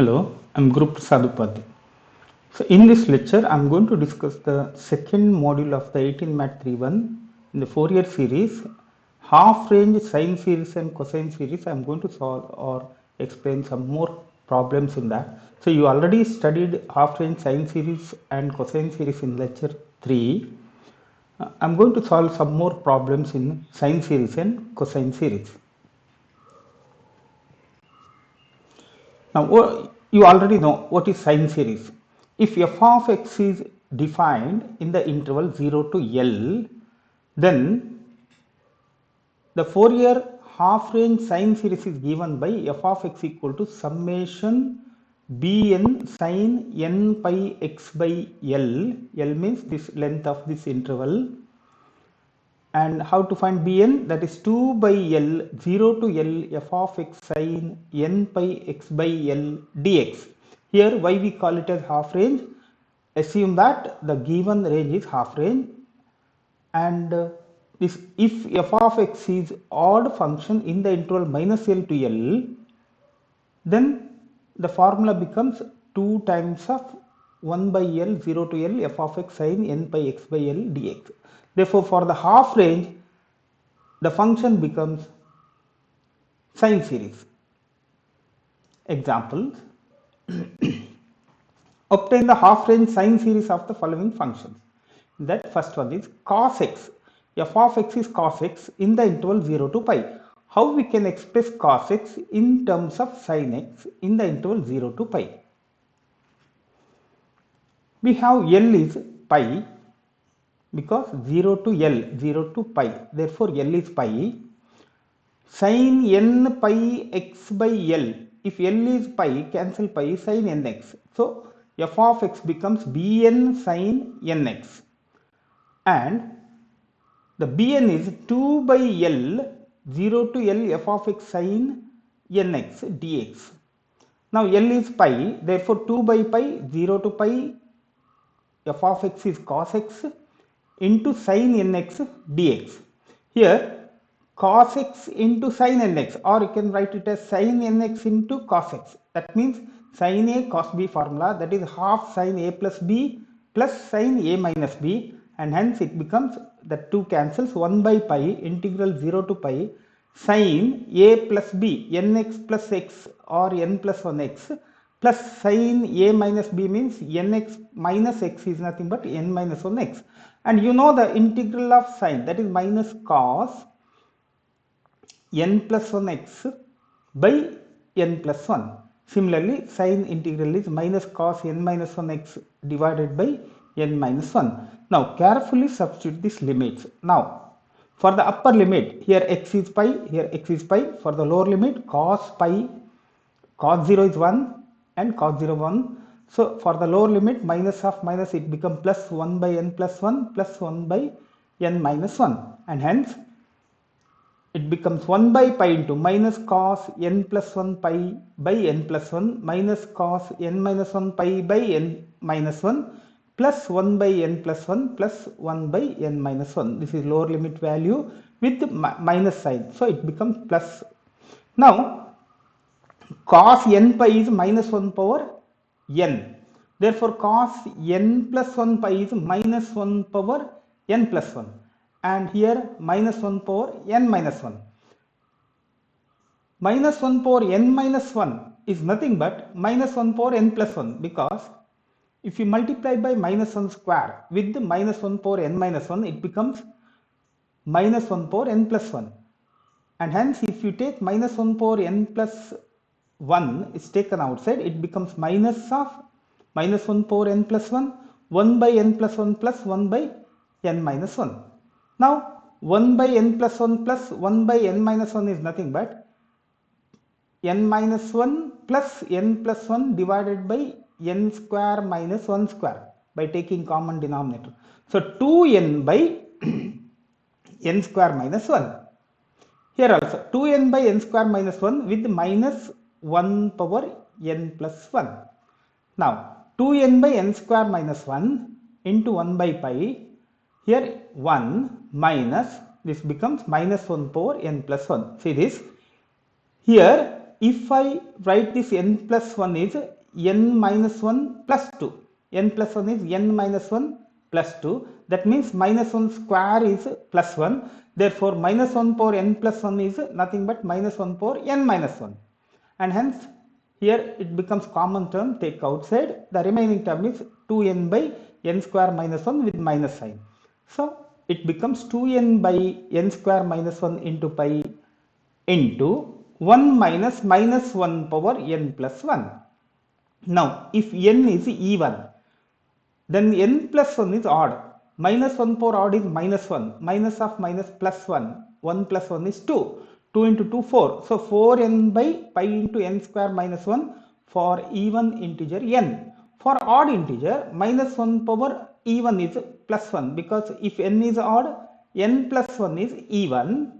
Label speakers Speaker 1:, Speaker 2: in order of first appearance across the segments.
Speaker 1: Hello, I'm Guruprasad Upadhya. So in this lecture, I'm going to discuss the second module of the 18MAT31 in the Fourier series, half-range sine series and cosine series. I'm going to solve or explain some more problems in that. So you already studied half-range sine series and cosine series in lecture 3. I'm going to solve some more problems in sine series and cosine series. Now, you already know what is sine series. If f of x is defined in the interval 0 to L, then the Fourier half range sine series is given by f of x equal to summation bn sine n pi x by L. L means this length of this interval. And how to find bn? That is 2 by L, 0 to L f of x sine n pi x by L dx. Here why we call it as half range? Assume that the given range is half range, and if f of x is odd function in the interval minus L to L, then the formula becomes 2 times of 1 by L 0 to L f of x sine n pi x by L dx. Therefore, for the half range, the function becomes sine series. Examples: obtain the half range sine series of the following functions. That first one is cos x. F of x is cos x in the interval 0 to pi. How we can express cos x in terms of sin x in the interval 0 to pi? We have L is pi because 0 to L, 0 to pi. Therefore, L is pi. Sin n pi x by L. If L is pi, cancel pi, sin nx. So, f of x becomes bn sin nx. And the bn is 2 by L, 0 to L f of x sin nx dx. Now, L is pi, therefore 2 by pi, 0 to pi, f of x is cos x into sin nx dx. Here, cos x into sin nx, or you can write it as sin nx into cos x. That means sin a cos b formula, that is half sin a plus b plus sin a minus b, and hence it becomes, the 2 cancels, 1 by pi integral 0 to pi sin a plus b nx plus x or n plus 1x plus sin a minus b means nx minus x is nothing but n minus 1x. And you know the integral of sin, that is minus cos n plus 1x by n plus 1. Similarly, sin integral is minus cos n minus 1x divided by n minus 1. Now, carefully substitute these limits. Now, for the upper limit, here x is pi, here x is pi. For the lower limit, cos pi, cos 0 is 1 and cos 0 1. So, for the lower limit, minus of minus, it becomes plus 1 by n plus 1 plus 1 by n minus 1. And hence, it becomes 1 by pi into minus cos n plus 1 pi by n plus 1 minus cos n minus 1 pi by n minus 1 plus 1 by n plus 1 plus 1 by n minus 1. This is lower limit value with minus sign. So, it becomes plus. Now, cos n pi is minus 1 power n. Therefore, cos n plus 1 pi is minus 1 power n plus 1. And here minus 1 power n minus 1. Minus 1 power n minus 1 is nothing but minus 1 power n plus 1, because if you multiply by minus 1 square with the minus 1 power n minus 1, it becomes minus 1 power n plus 1. And hence, if you take minus 1 power n plus 1 is taken outside, it becomes minus of minus 1 power n plus 1, 1 by n plus 1 plus 1 by n minus 1. Now, 1 by n plus 1 plus 1 by n minus 1 is nothing but n minus 1 plus n plus 1 divided by n square minus 1 square by taking common denominator. So, 2n by n square minus 1. Here also 2n by n square minus 1 with minus 1 power n plus 1. Now, 2n by n square minus 1 into 1 by pi, here 1 minus, this becomes minus 1 power n plus 1. See this, here if I write this n plus 1 is n minus 1 plus 2, n plus 1 is n minus 1 plus 2, that means minus 1 square is plus 1, therefore minus 1 power n plus 1 is nothing but minus 1 power n minus 1, and hence here it becomes common term, take outside, the remaining term is 2n by n square minus 1 with minus sign. So it becomes 2n by n square minus 1 into pi into 1 minus minus 1 power n plus 1. Now if n is even, then n plus 1 is odd. Minus 1 power odd is minus 1. Minus of minus plus 1. 1 plus 1 is 2. 2 into 2, 4. So 4n by pi into n square minus 1 for even integer n. For odd integer, minus 1 power even is plus 1, because if n is odd, n plus 1 is even.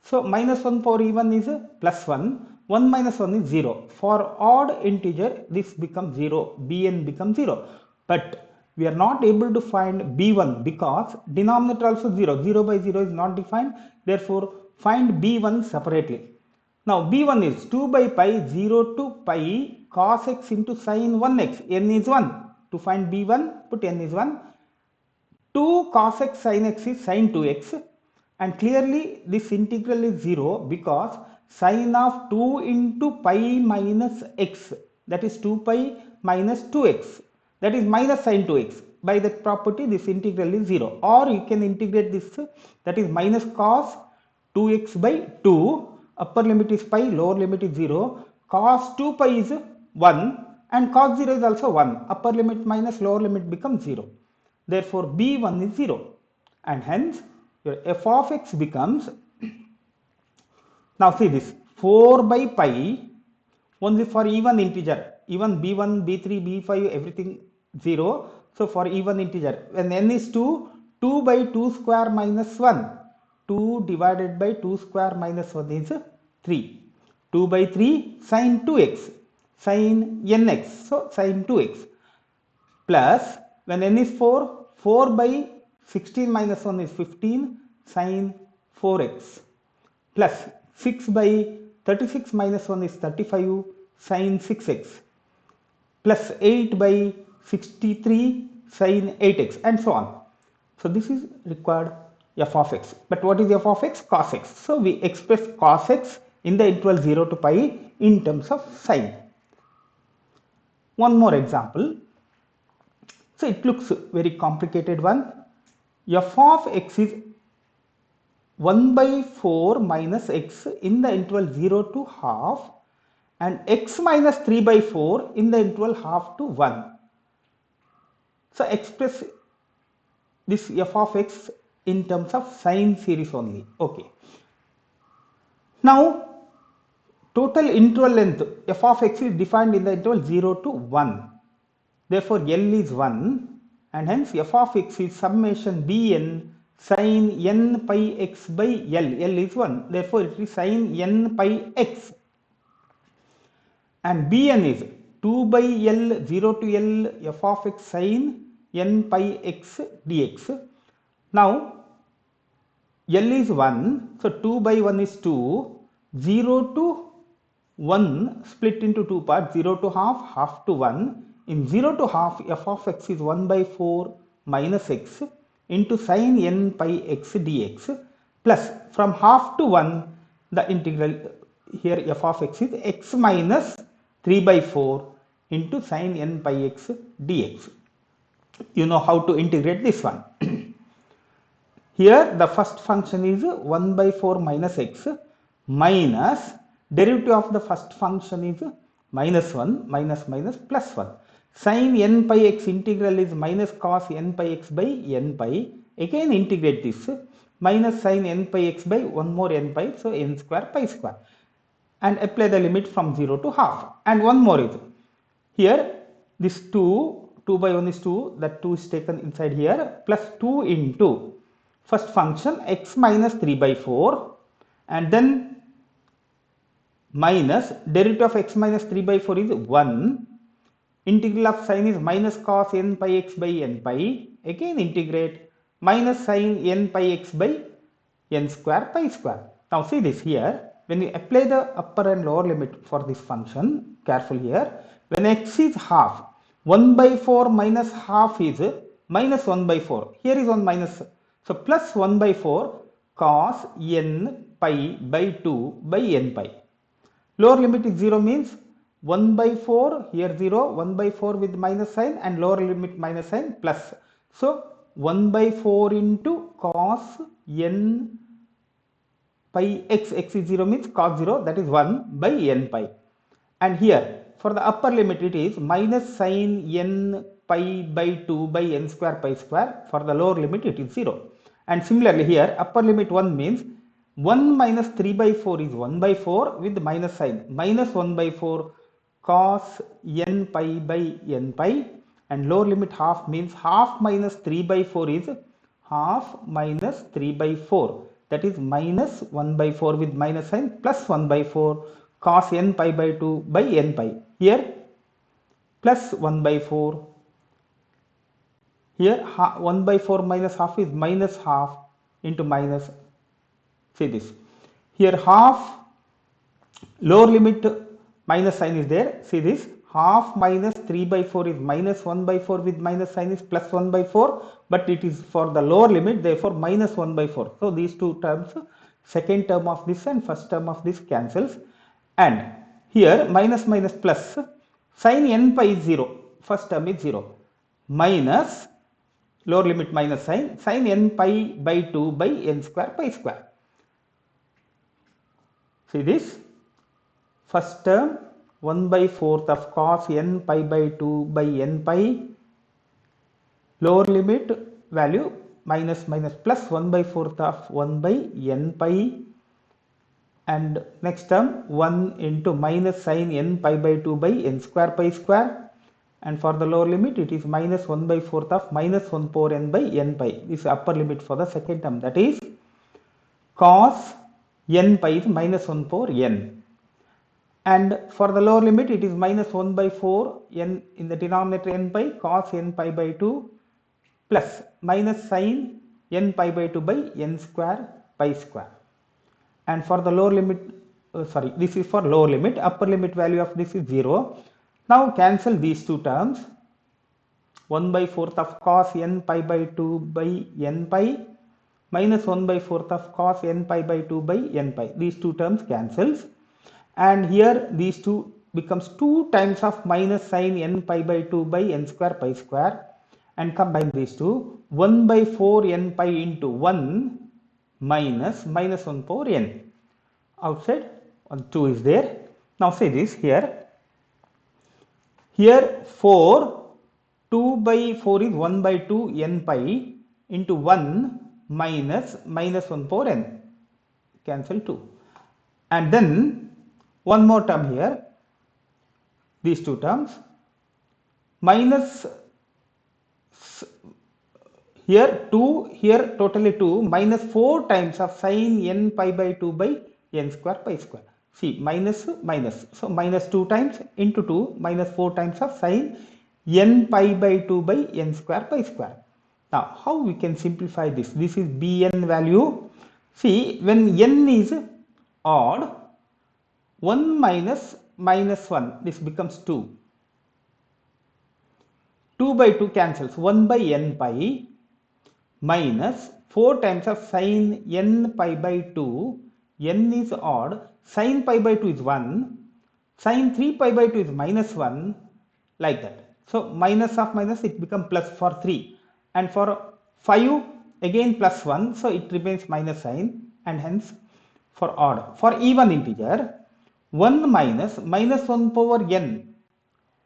Speaker 1: So minus 1 power even is plus 1. 1 minus 1 is 0. For odd integer, this becomes 0. Bn becomes 0. But we are not able to find b1 because denominator also 0. 0 by 0 is not defined. Therefore, find b1 separately. Now b1 is 2 by pi 0 to pi cos x into sin 1x. N is 1. To find b1, put n is 1. 2 cos x sin x is sin 2x. And clearly this integral is 0 because sin of 2 into pi minus x, that is 2 pi minus 2x, that is minus sin 2x. By that property this integral is 0. Or you can integrate this, that is minus cos 2x by 2, upper limit is pi, lower limit is 0, cos 2 pi is 1 and cos 0 is also 1, upper limit minus lower limit becomes 0. Therefore b1 is 0, and hence your f of x becomes, now see this, 4 by pi only for even integer, even b1, b3, b5 everything 0. So for even integer, when n is 2, 2 by 2 square minus 1, 2 divided by 2 square minus 1 is 3. 2 by 3 sin 2x, sin nx, so sin 2x, plus when n is 4, 4 by 16 minus 1 is 15, sin 4x, plus 6 by 36 minus 1 is 35, sin 6x, plus 8 by 63, sin 8x, and so on. So this is required f of x. But what is f of x? Cos x. So we express cos x in the interval 0 to pi in terms of sin. One more example. So it looks very complicated one. F of x is 1 by 4 minus x in the interval 0 to half and x minus 3 by 4 in the interval half to 1. So express this f of x in terms of sine series only. Okay. Now total interval length f of x is defined in the interval 0 to 1. Therefore L is 1 and hence f of x is summation bn sin n pi x by L. L is 1. Therefore it is sin n pi x. And bn is 2 by L 0 to L f of x sin n pi x dx. Now L is 1, so 2 by 1 is 2, 0 to 1 split into two parts, 0 to half, half to 1. In 0 to half, f of x is 1 by 4 minus x into sin n pi x dx, plus from half to 1, the integral here f of x is x minus 3 by 4 into sin n pi x dx. You know how to integrate this one. Here the first function is 1 by 4 minus x minus derivative of the first function is minus 1 minus minus plus 1. Sin n pi x integral is minus cos n pi x by n pi. Again integrate this minus sin n pi x by 1 more n pi, so n square pi square, and apply the limit from 0 to half. And one more is here this 2 by 1 is 2, that 2 is taken inside here, plus 2 into first function x minus 3 by 4 and then minus derivative of x minus 3 by 4 is 1. Integral of sin is minus cos n pi x by n pi. Again integrate minus sin n pi x by n square pi square. Now see this here. when you apply the upper and lower limit for this function, careful here, when x is half, 1 by 4 minus half is minus 1 by 4. Here is 1 minus, so plus 1 by 4 cos n pi by 2 by n pi. Lower limit is 0 means 1 by 4, here 0, 1 by 4 with minus sign, and lower limit minus sign plus. So 1 by 4 into cos n pi x, x is 0 means cos 0, that is 1 by n pi. And here for the upper limit it is minus sin n pi by 2 by n square pi square. For the lower limit it is 0. And similarly here upper limit 1 means 1 minus 3 by 4 is 1 by 4 with minus sign, minus 1 by 4 cos n pi by n pi. And lower limit half means half minus 3 by 4 is half minus 3 by 4, that is minus 1 by 4 with minus sign plus 1 by 4 cos n pi by 2 by n pi. Here plus 1 by 4. Here 1 by 4 minus half is minus half into minus. See this. Here half, lower limit minus sign is there. See this. Half minus 3 by 4 is minus 1 by 4 with minus sign is plus 1 by 4. But it is for the lower limit, therefore minus 1 by 4. So these two terms, second term of this and first term of this cancels. And here minus minus plus, sin n pi is 0. First term is 0. Minus, lower limit minus sign, sin n pi by 2 by n square pi square. See this. First term 1 by 4th of cos n pi by 2 by n pi. Lower limit value minus minus plus 1 by 4th of 1 by n pi. And next term 1 into minus sin n pi by 2 by n square pi square. And for the lower limit it is minus 1 by 4th of minus 1 power n by n pi. This is upper limit for the second term, that is cos n pi is minus 1 power n. And for the lower limit it is minus 1 by 4 n in the denominator n pi cos n pi by 2 plus minus sin n pi by 2 by n square pi square. And for the lower limit, this is for lower limit, upper limit value of this is 0. Now cancel these two terms. 1 by 4th of cos n pi by 2 by n pi minus 1 by 4th of cos n pi by 2 by n pi. These two terms cancels. And here these two becomes 2 times of minus sin n pi by 2 by n square pi square. And combine these two, 1 by 4 n pi into 1 minus minus 1 power n. Outside 2 is there. Now say this here. Here 4, 2 by 4 is 1 by 2 n pi into 1 minus minus 1 power n. Cancel 2. And then one more term here. These two terms. Minus here 2, here totally 2, minus 4 times of sin n pi by 2 by n square pi square. See, minus minus. So minus 2 times into 2 minus 4 times of sin n pi by 2 by n square pi square. Now how we can simplify this? This is bn value. See, when n is odd, 1 minus minus 1, this becomes 2. 2 by 2 cancels, 1 by n pi minus 4 times of sin n pi by 2, n is odd, sin pi by 2 is 1, sin 3 pi by 2 is minus 1, like that. So minus of minus it becomes plus for 3, and for 5 again plus 1, so it remains minus sign, and hence for odd. For even integer, 1 minus minus 1 power n.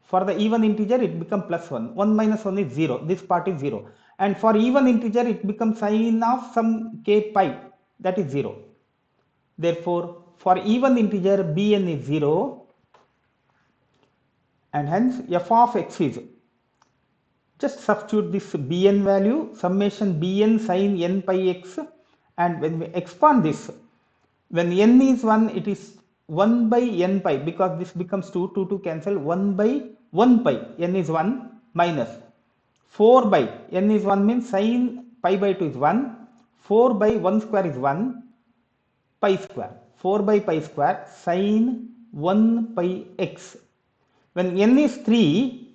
Speaker 1: For the even integer it becomes plus 1. 1 minus 1 is 0. This part is 0. And for even integer it becomes sin of some k pi, that is 0. Therefore for even integer bn is 0, and hence f of x is, just substitute this bn value, summation bn sin n pi x, and when we expand this, when n is 1 it is 1 by n pi, because this becomes 2, 2 to cancel, 1 by 1 pi, n is 1, minus 4 by, n is 1 means sin pi by 2 is 1, 4 by 1 square is 1, pi square. 4 by pi square sine 1 pi x. When n is 3,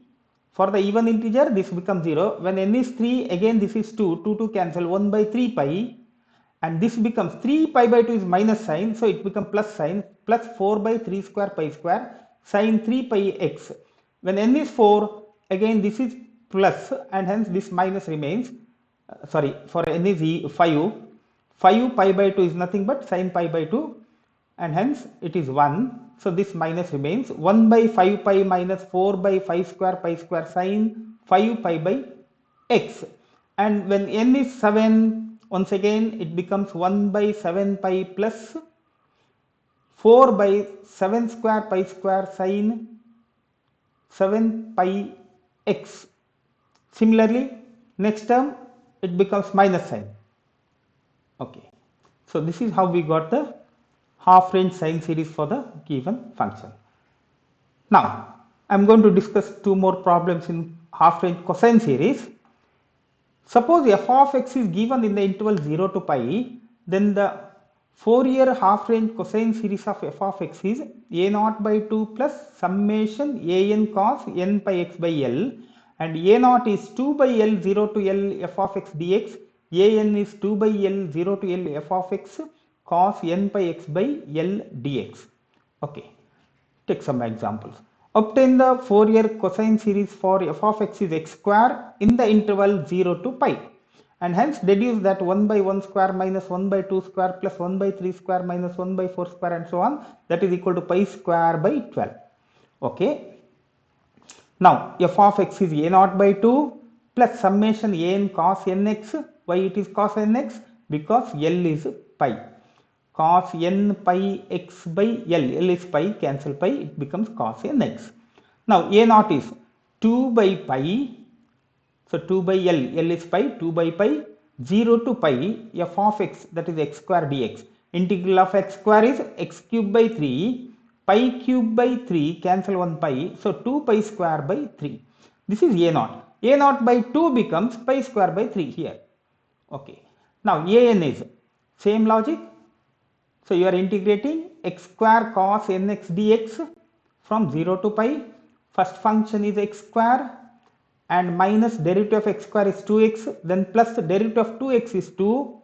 Speaker 1: for the even integer this becomes 0. When n is 3, again this is 2, 2 to cancel, 1 by 3 pi, and this becomes 3 pi by 2 is minus sign, so it becomes plus sign, plus 4 by 3 square pi square sine 3 pi x. When n is 4, again this is plus, and hence this minus remains. Sorry, for n is 5, 5 pi by 2 is nothing but sine pi by 2, and hence it is 1. So this minus remains 1 by 5 pi minus 4 by 5 square pi square sine 5 pi by x. And when n is 7, once again it becomes 1 by 7 pi plus 4 by 7 square pi square sine 7 pi x. Similarly, next term it becomes minus sign. Okay. So this is how we got the half range sine series for the given function. Now, I am going to discuss two more problems in half range cosine series. Suppose f of x is given in the interval 0 to pi, then the Fourier half range cosine series of f of x is a0 by 2 plus summation an cos n pi x by l, and a0 is 2 by l 0 to l f of x dx, an is 2 by l 0 to l f of x cos n pi x by l dx. Okay, take some examples. Obtain the Fourier cosine series for f of x is x square in the interval 0 to pi, and hence deduce that 1 by 1 square minus 1 by 2 square plus 1 by 3 square minus 1 by 4 square and so on, that is equal to pi square by 12. Okay. Now f of x is a0 by 2 plus summation an cos nx. Why it is cos nx? Because l is pi. Cos n pi x by l is pi, cancel pi, it becomes cos nx. Now a0 is 2 by pi, so 2 by l is pi, 2 by pi, 0 to pi f of x, that is x square dx. Integral of x square is x cube by 3, pi cube by 3, cancel 1 pi, so 2 pi square by 3. This is a0. a0 by 2 becomes pi square by 3 here. Okay. Now an is same logic. So you are integrating x square cos nx dx from 0 to pi. First function is x square and minus derivative of x square is 2x, then plus the derivative of 2x is 2.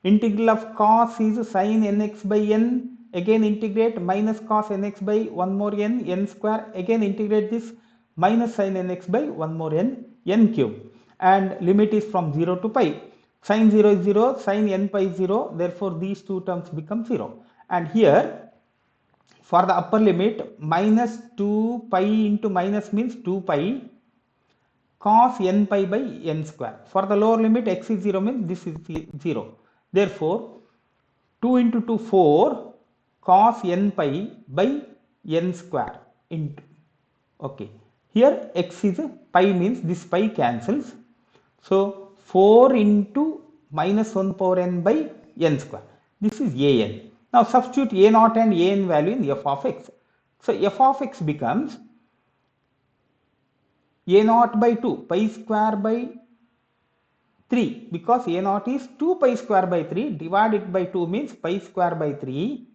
Speaker 1: Integral of cos is sin nx by n, again integrate minus cos nx by 1 more n square, again integrate this minus sin nx by 1 more n cube, and limit is from 0 to pi. Sin 0 is 0, sin n pi is 0, therefore these two terms become 0. And here for the upper limit, minus 2 pi into minus means 2 pi cos n pi by n square. For the lower limit, x is 0 means this is 0. Therefore 2 into 2 4 cos n pi by n square into, okay, here x is pi means this pi cancels, so 4 into minus 1 power n by n square. This is an. Now substitute a0 and an value in f of x. So f of x becomes a0 by 2 pi square by 3, because a0 is 2 pi square by 3 divided by 2 means pi square by 3,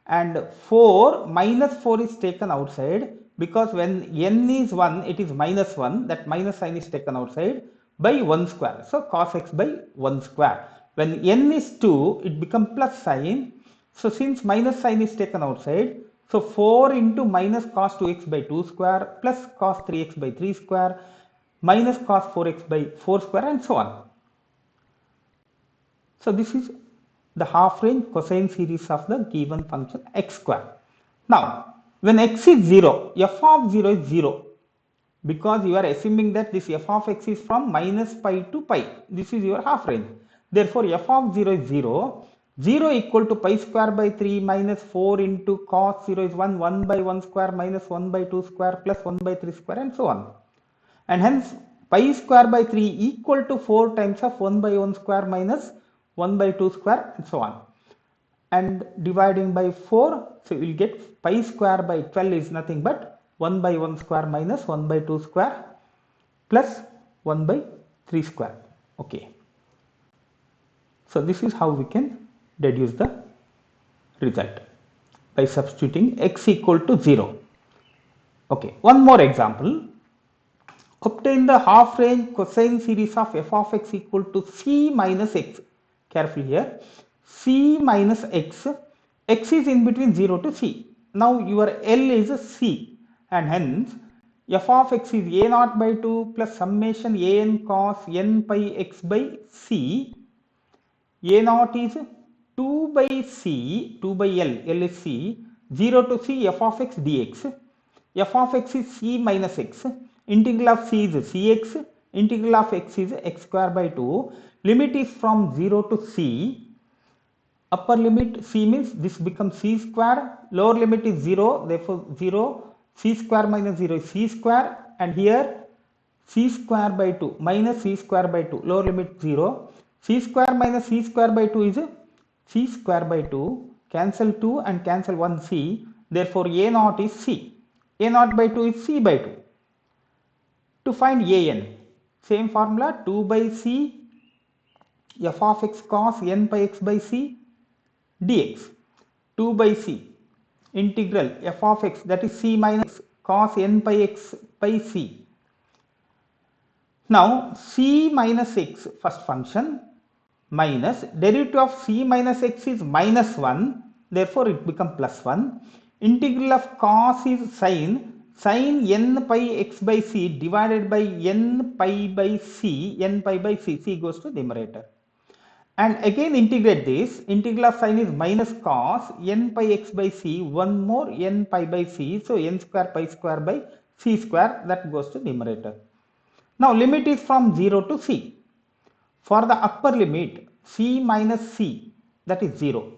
Speaker 1: and 4 minus 4 is taken outside, because when n is 1 it is minus 1, that minus sign is taken outside, by 1 square. So cos x by 1 square. When n is 2 it becomes plus sign, so since minus sign is taken outside, so 4 into minus cos 2x by 2 square plus cos 3x by 3 square minus cos 4x by 4 square and so on. So this is the half range cosine series of the given function x square. Now when x is 0, f of 0 is 0, because you are assuming that this f of x is from minus pi to pi. This is your half range. Therefore f of 0 is 0. 0 equal to pi square by 3 minus 4 into cos 0 is 1, 1 by 1 square minus 1 by 2 square plus 1 by 3 square and so on. And hence pi square by 3 equal to 4 times of 1 by 1 square minus 1 by 2 square and so on. And dividing by 4, so you will get pi square by 12 is nothing but 1 by 1 square minus 1 by 2 square plus 1 by 3 square. Okay. So this is how we can deduce the result. by substituting x equal to 0. Okay, one more example. Obtain the half range cosine series of f of x equal to c minus x. Careful here. C minus x. X is in between 0 to c. Now your L is c, and hence f of x is a naught by 2 plus summation a n cos n pi x by c. A naught is 2 by c, 2 by L, L is c, 0 to c f of x dx. F of x is c minus x. Integral of c is cx. Integral of x is x square by 2. Limit is from 0 to c. Upper limit c means this becomes c square. Lower limit is 0. Therefore 0. C square minus 0 is c square. And here c square by 2 minus c square by 2. Lower limit 0. C square minus c square by 2 is c square by 2. Cancel 2 and cancel 1 c. Therefore a naught is c. A naught by 2 is c by 2. To find an, same formula, 2 by c f of x cos n pi x by c dx. 2 by c integral f of x, that is c minus x cos n pi x by c. Now c minus x, first function, minus derivative of c minus x is minus 1, therefore it becomes plus 1. Integral of cos is sin n pi x by c divided by n pi by c, c goes to numerator. And again integrate this. Integral of sin is minus cos n pi x by c, one more n pi by c, so n square pi square by c square, that goes to numerator. Now limit is from 0 to c. For the upper limit c minus c, that is 0,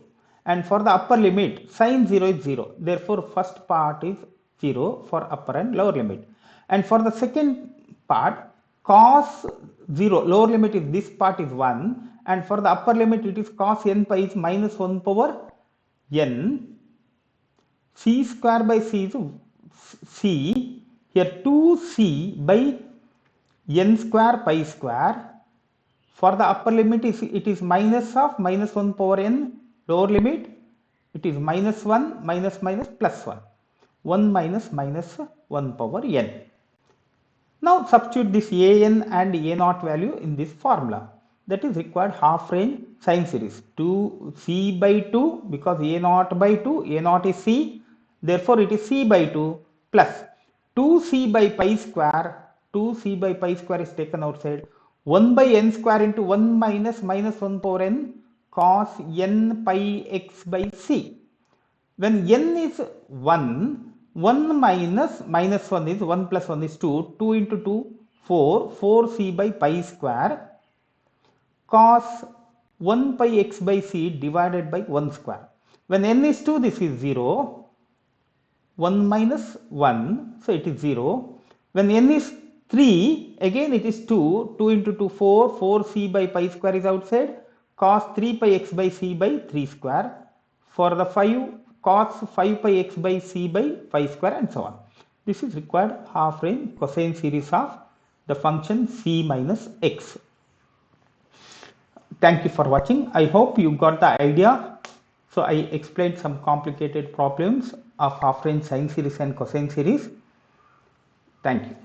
Speaker 1: and for the upper limit sin 0 is 0. Therefore first part is 0 for upper and lower limit. And for the second part, cos 0, lower limit is this part is 1, and for the upper limit it is cos n pi is minus 1 power n. C square by c is c. Here 2c by n square pi square. For the upper limit it is minus of minus 1 power n. Lower limit it is minus 1 minus minus plus 1. 1 minus minus 1 power n. Now substitute this an and a naught value in this formula. That is required half range sine series. 2c by 2, because a naught by 2, a naught is c. Therefore it is c by 2 plus 2c by pi square. 2c by pi square is taken outside. 1 by n square into 1 minus minus 1 power n cos n pi x by c. When n is 1, 1 minus minus 1 is 1 plus 1 is 2. 2 into 2, 4. 4c by pi square cos 1 pi x by c divided by 1 square. When n is 2, this is 0. 1 minus 1, so it is 0. When n is 3, again it is 2. 2 into 2, 4. 4c by pi square is outside. Cos 3 pi x by c by 3 square. For the 5, cos 5 pi x by c by 5 square, and so on. This is required half range cosine series of the function c minus x. Thank you for watching. I hope you got the idea. So I explained some complicated problems of half range sine series and cosine series. Thank you.